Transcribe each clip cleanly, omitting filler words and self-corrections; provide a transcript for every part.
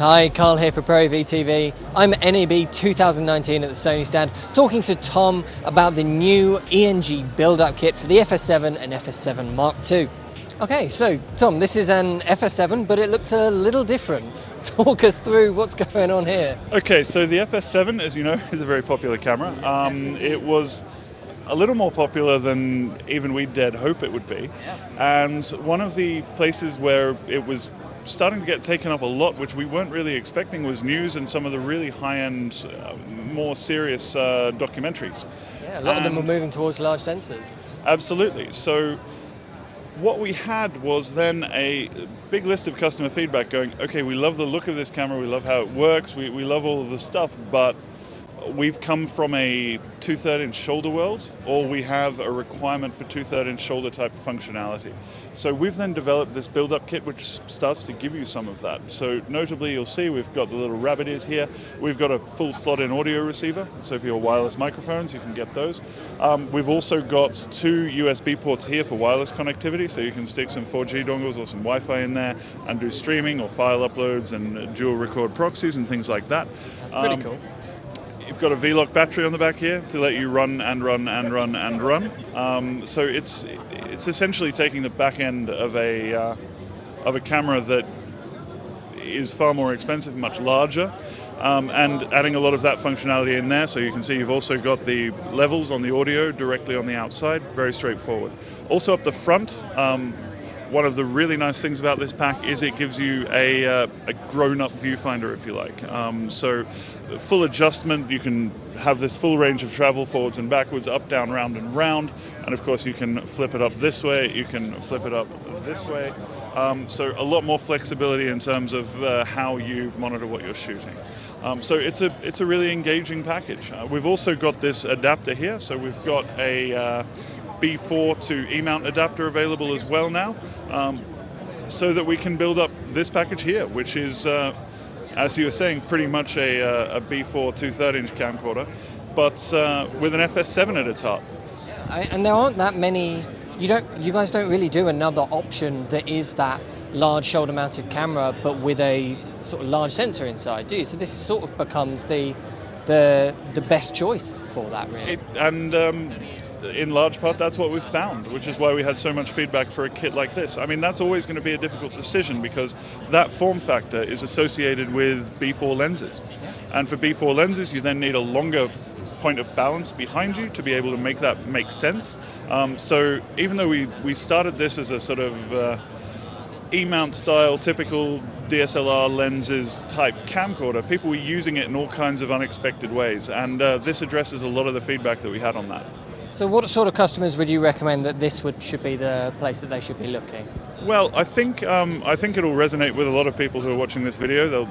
Hi, Carl here for Proav TV. I'm at NAB 2019 at the Sony stand, talking to Tom about the new ENG build-up kit for the FS7 and FS7 Mark II. Okay, so Tom, this is an FS7, but it looks a little different. Talk us through what's going on here. Okay, so the FS7, as you know, is a very popular camera. It was a little more popular than even we dared hope it would be. And one of the places where it was starting to get taken up a lot, which we weren't really expecting, was news and some of the really high-end, more serious documentaries. Yeah, a lot of them were moving towards large sensors. Absolutely. So what we had was then a big list of customer feedback going, okay, we love the look of this camera, we love how it works, we love all of the stuff, but we've come from a 2/3 inch shoulder world, or we have a requirement for 2/3 inch shoulder type functionality. So we've then developed this build-up kit which starts to give you some of that. So notably, you'll see we've got the little rabbit ears here. We've got a full slot-in audio receiver, so for your wireless microphones, you can get those. We've also got 2 USB ports here for wireless connectivity, so you can stick some 4G dongles or some Wi-Fi in there and do streaming or file uploads and dual record proxies and things like that. That's pretty cool. You've got a V-Lock battery on the back here to let you run and run and run and run. So it's essentially taking the back end of a camera that is far more expensive, much larger, and adding a lot of that functionality in there. So you can see you've also got the levels on the audio directly on the outside, very straightforward. Also up the front, one of the really nice things about this pack is it gives you a grown-up viewfinder, if you like. So full adjustment, you can have this full range of travel forwards and backwards, up, down, round and round. And of course you can flip it up this way, you can flip it up this way. So a lot more flexibility in terms of how you monitor what you're shooting. So it's a really engaging package. We've also got this adapter here, so we've got a B4 to E-mount adapter available as well now, so that we can build up this package here, which is, as you were saying, pretty much a B4 2/3 inch camcorder, but with an FS7 at its heart. And there aren't that many. You guys don't really do another option that is that large shoulder-mounted camera, but with a sort of large sensor inside, do you? So this sort of becomes the best choice for that, really. In large part, that's what we've found, which is why we had so much feedback for a kit like this. I mean, that's always going to be a difficult decision because that form factor is associated with B4 lenses. And for B4 lenses, you then need a longer point of balance behind you to be able to make that make sense. So even though we started this as a sort of E-mount style, typical DSLR lenses type camcorder, people were using it in all kinds of unexpected ways. And this addresses a lot of the feedback that we had on that. So what sort of customers would you recommend that this should be the place that they should be looking? Well, I think it'll resonate with a lot of people who are watching this video.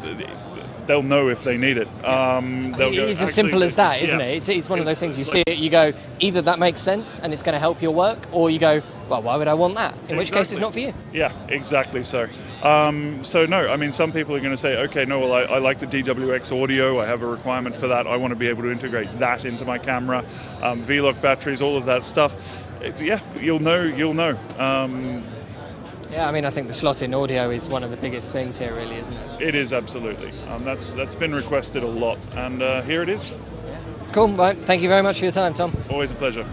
They'll know if they need it. It's as simple as that, isn't it? It's one of those things, you see it, you go, either that makes sense and it's going to help your work, or you go, well, why would I want that? In which case it's not for you. Yeah, exactly so. So no, I mean, some people are going to say, okay, no, well, I like the DWX audio, I have a requirement for that, I want to be able to integrate that into my camera, V-Lock batteries, all of that stuff. Yeah, you'll know. Yeah, I mean, I think the slot-in audio is one of the biggest things here, really, isn't it? It is, absolutely. That's been requested a lot, and here it is. Cool, right. Thank you very much for your time, Tom. Always a pleasure.